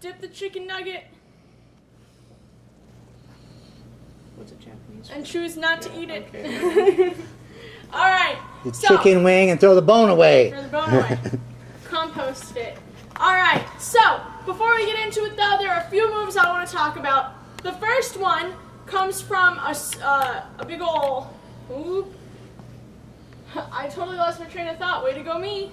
dip the chicken nugget. What's it Japanese? And choose not to eat it. Okay. All right. The chicken wing and throw the bone away. Throw the bone away. Compost it. All right. So before we get into it, though, there are a few moves I want to talk about. The first one comes from a big ol'. Oop. I totally lost my train of thought. Way to go, me.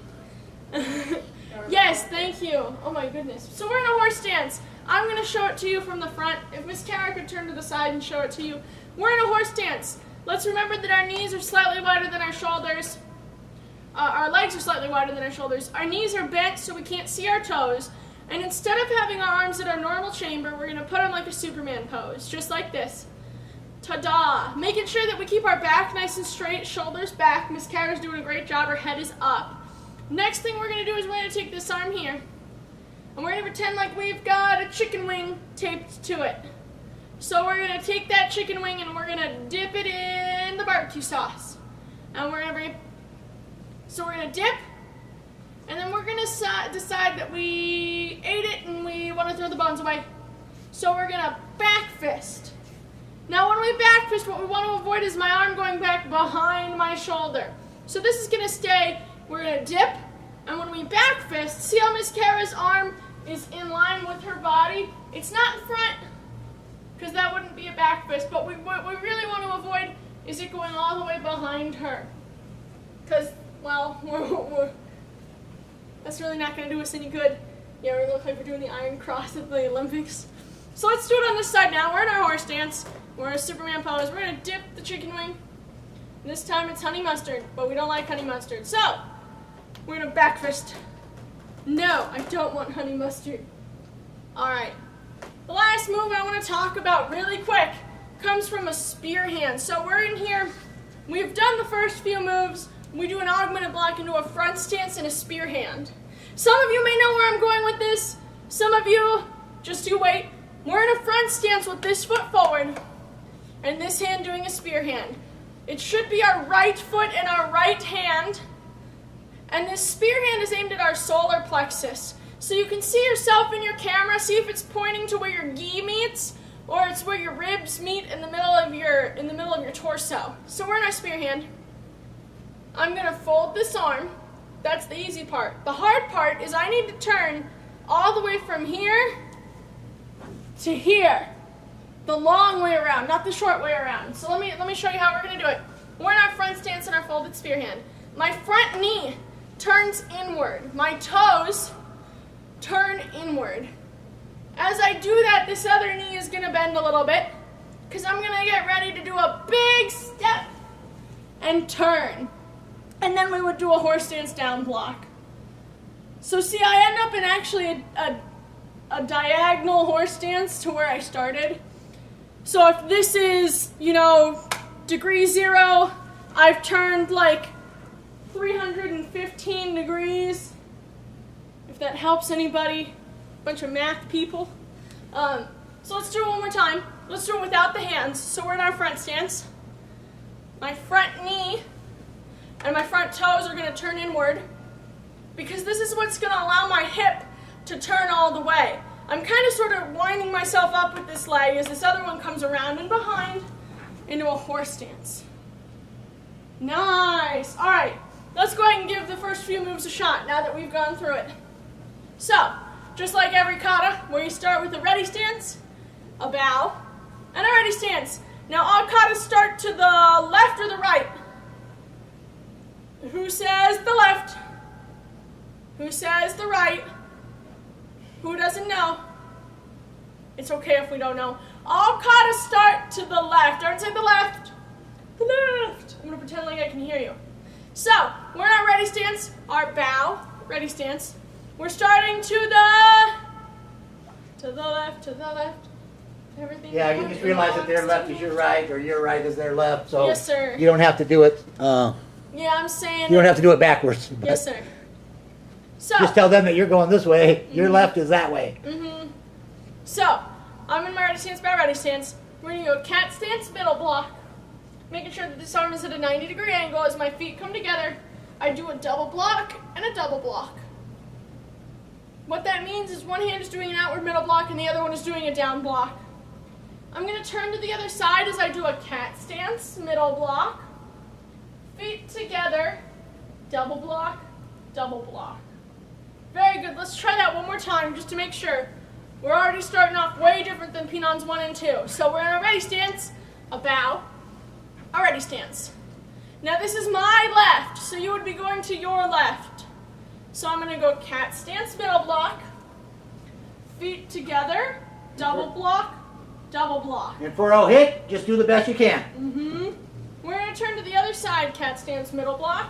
Yes, thank you. Oh my goodness. So we're in a horse stance. I'm going to show it to you from the front. If Miss Kara could turn to the side and show it to you. We're in a horse stance. Let's remember that our knees are slightly wider than our shoulders. Our legs are slightly wider than our shoulders. Our knees are bent so we can't see our toes. And instead of having our arms at our normal chamber, we're going to put them like a Superman pose, just like this. Ta-da! Making sure that we keep our back nice and straight, shoulders back. Miss Kara's doing a great job. Her head is up. Next thing we're going to do is we're going to take this arm here. And we're going to pretend like we've got a chicken wing taped to it. So we're going to take that chicken wing and we're going to dip it in the barbecue sauce. And we're going to bring it. So we're going to dip. And then we're going to decide that we ate it and we want to throw the bones away. So we're going to back fist. Now when we back fist, what we want to avoid is my arm going back behind my shoulder. So this is going to stay, we're going to dip, and when we back fist, see how Miss Kara's arm is in line with her body? It's not in front, because that wouldn't be a back fist, but what we really want to avoid is it going all the way behind her. Because, well, that's really not going to do us any good. Yeah, we look like we're doing the Iron Cross at the Olympics. So let's do it on this side now. We're in our horse stance. We're in a Superman pose. We're going to dip the chicken wing. This time it's honey mustard, but we don't like honey mustard. So, we're going to back fist. No, I don't want honey mustard. Alright. The last move I want to talk about really quick comes from a spear hand. So we're in here. We've done the first few moves. We do an augmented block into a front stance and a spear hand. Some of you may know where I'm going with this. Some of you, just you wait. We're in a front stance with this foot forward and this hand doing a spear hand. It should be our right foot and our right hand. And this spear hand is aimed at our solar plexus. So you can see yourself in your camera, see if it's pointing to where your gi meets or it's where your ribs meet in the middle of your torso. So we're in our spear hand. I'm going to fold this arm. That's the easy part. The hard part is I need to turn all the way from here to here. The long way around, not the short way around. So let me show you how we're going to do it. We're in our front stance and our folded spear hand. My front knee turns inward. My toes turn inward. As I do that, this other knee is going to bend a little bit because I'm going to get ready to do a big step and turn. And then we would do a horse stance down block. So see, I end up in actually a diagonal horse stance to where I started. So if this is, degree 0, I've turned like 315 degrees. If that helps anybody, bunch of math people. So let's do it one more time. Let's do it without the hands. So we're in our front stance. My front knee and my front toes are going to turn inward because this is what's going to allow my hip to turn all the way. I'm kind of sort of winding myself up with this leg as this other one comes around and behind into a horse stance. Nice. All right, let's go ahead and give the first few moves a shot now that we've gone through it. So, just like every kata, where you start with a ready stance, a bow, and a ready stance. Now all katas start to the left or the right. Who says the left? Who says the right? Who doesn't know? It's okay if we don't know. All katas start to the left. Everyone say the left. The left. I'm going to pretend like I can hear you. So, we're in our ready stance, our bow, ready stance. We're starting to the left, Everything. Yeah, you just realize that their left is your right or your right is their left. So yes, sir. You don't have to do it. Yeah, I'm saying. You don't have to do it backwards. Yes, sir. So. Just tell them that you're going this way. Your left is that way. Mm-hmm. So, I'm in my ready stance, bow, ready stance. We're going to go cat stance, middle block. Making sure that this arm is at a 90-degree angle as my feet come together. I do a double block and a double block. What that means is one hand is doing an outward middle block and the other one is doing a down block. I'm going to turn to the other side as I do a cat stance, middle block. Feet together, double block, double block. Very good. Let's try that one more time just to make sure. We're already starting off way different than Penons 1 and 2. So we're in a ready stance, a bow, a ready stance. Now this is my left, so you would be going to your left. So I'm going to go cat stance, middle block, feet together, double block, double block. And for a hit, just do the best you can. We're going to turn to the other side, cat stance, middle block,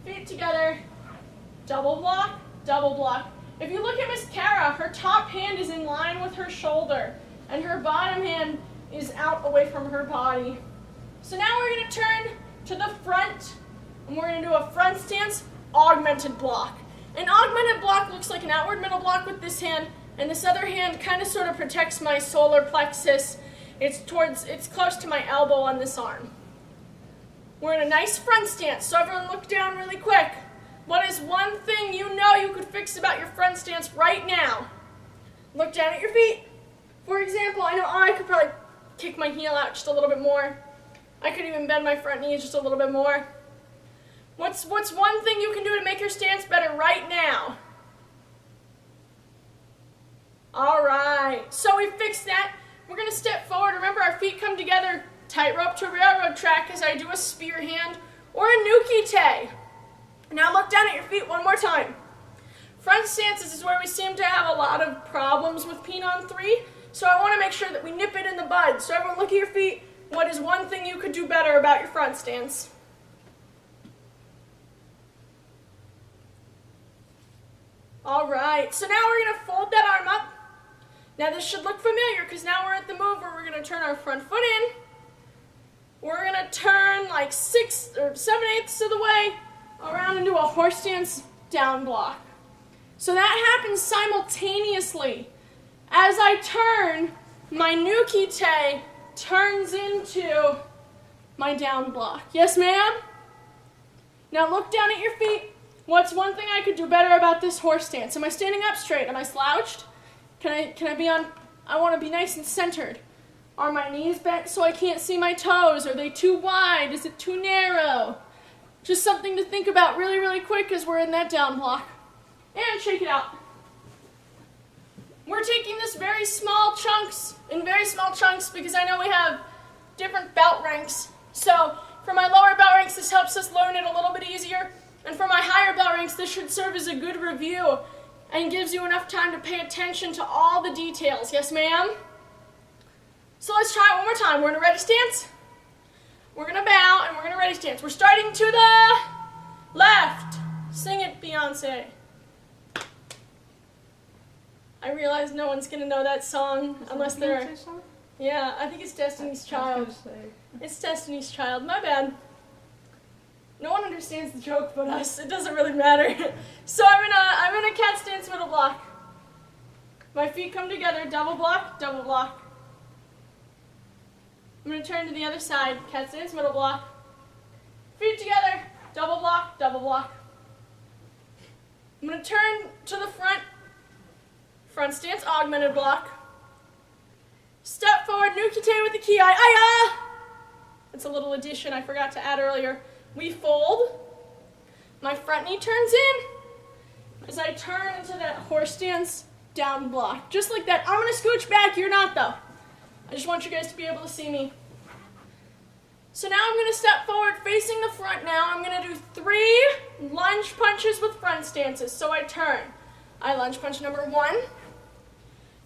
feet together, double block, double block. If you look at Miss Kara, her top hand is in line with her shoulder, and her bottom hand is out away from her body. So now we're going to turn to the front, and we're going to do a front stance, augmented block. An augmented block looks like an outward middle block with this hand, and this other hand kind of sort of protects my solar plexus. It's close to my elbow on this arm. We're in a nice front stance, so everyone look down really quick. What is one thing you know you could fix about your front stance right now? Look down at your feet. For example, I know I could probably kick my heel out just a little bit more. I could even bend my front knee just a little bit more. What's one thing you can do to make your stance better right now? All right, so we fixed that. We're going to step forward. Remember, our feet come together, tightrope to railroad track as I do a spear hand or a nuki-te. Now look down at your feet one more time. Front stances is where we seem to have a lot of problems with Penon 3, so I want to make sure that we nip it in the bud. So everyone look at your feet. What is one thing you could do better about your front stance? All right, so now we're going to fold that arm up. Now this should look familiar because now we're at the move where we're going to turn our front foot in. We're going to turn like 6 or 7/8 of the way around and do a horse stance down block. So that happens simultaneously. As I turn, my nuki-te turns into my down block. Yes, ma'am? Now look down at your feet. What's one thing I could do better about this horse stance? Am I standing up straight? Am I slouched? Can I be on, I want to be nice and centered. Are my knees bent so I can't see my toes? Are they too wide? Is it too narrow? Just something to think about really, really quick as we're in that down block. And shake it out. We're taking this in very small chunks because I know we have different belt ranks. So for my lower belt ranks, this helps us learn it a little bit easier. And for my higher belt ranks, this should serve as a good review and gives you enough time to pay attention to all the details. Yes, ma'am? So let's try it one more time. We're in a ready stance. We're going to bow and we're going to ready stance. We're starting to the left. Sing it, Beyonce. I realize no one's going to know that song unless they're... Yeah, I think it's Destiny's Child. It's Destiny's Child. My bad. No one understands the joke but us. It doesn't really matter. So I'm in a cat stance middle block. My feet come together, double block, double block. I'm going to turn to the other side, cat stance middle block. Feet together, double block, double block. I'm going to turn to the front stance augmented block. Step forward, nuki-te with the ki. Aya! That's a little addition I forgot to add earlier. We fold. My front knee turns in as I turn into that horse stance down block. Just like that. I'm going to scooch back. You're not, though. I just want you guys to be able to see me. So now I'm going to step forward facing the front now. I'm going to do 3 lunge punches with front stances. So I turn. I lunge punch number 1.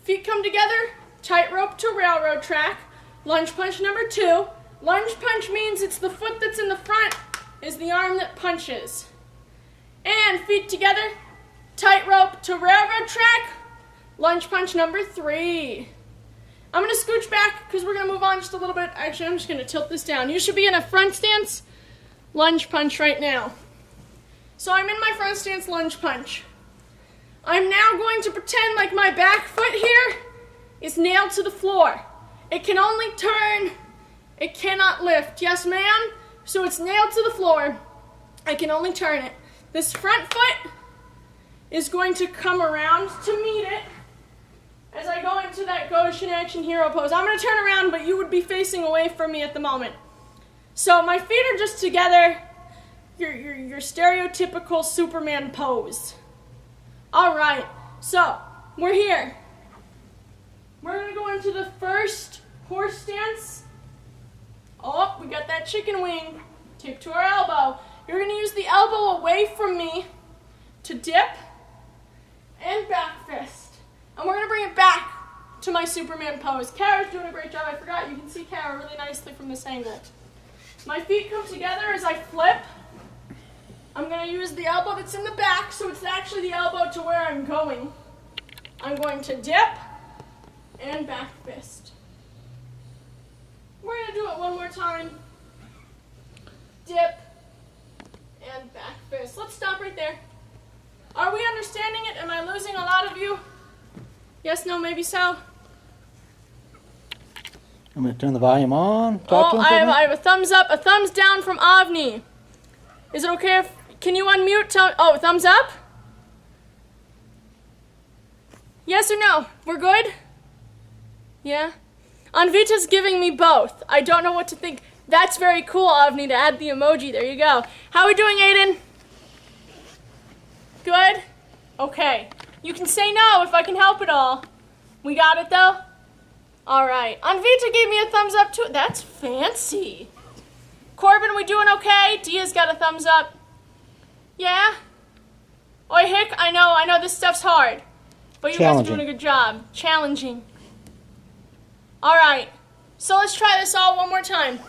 Feet come together. Tightrope to railroad track. Lunge punch number 2. Lunge punch means it's the foot that's in the front is the arm that punches. And feet together. Tightrope to railroad track. Lunge punch number 3. I'm going to scooch back because we're going to move on just a little bit. Actually, I'm just going to tilt this down. You should be in a front stance lunge punch right now. So I'm in my front stance lunge punch. I'm now going to pretend like my back foot here is nailed to the floor. It can only turn. It cannot lift. Yes, ma'am? So it's nailed to the floor. I can only turn it. This front foot is going to come around to meet it as I go into that Goshin action hero pose. I'm going to turn around, but you would be facing away from me at the moment. So my feet are just together, your stereotypical Superman pose. All right, so we're here. We're going to go into the first horse stance. Oh, we got that chicken wing. Tip to our elbow. You're going to use the elbow away from me to dip and back fist. And we're going to bring it back to my Superman pose. Kara's doing a great job. I forgot you can see Kara really nicely from this angle. My feet come together as I flip. I'm going to use the elbow that's in the back, so it's actually the elbow to where I'm going. I'm going to dip and back fist. We're going to do it one more time. Dip and back fist. Let's stop right there. Are we understanding it? Am I losing a lot of you? Yes, no, maybe so. I'm going to turn the volume on. Oh, I have a thumbs up, a thumbs down from Avni. Is it okay if, can you unmute? Oh, thumbs up? Yes or no? We're good? Yeah? Anvita's giving me both. I don't know what to think. That's very cool, Avni, to add the emoji. There you go. How are we doing, Aiden? Good? Okay. You can say no if I can help at all. We got it, though? All right. Anvita gave me a thumbs up, too. That's fancy. Corbin, we doing okay? Dia's got a thumbs up. Yeah? Oi, Hick, I know this stuff's hard. But you guys are doing a good job. Challenging. All right. So let's try this all one more time.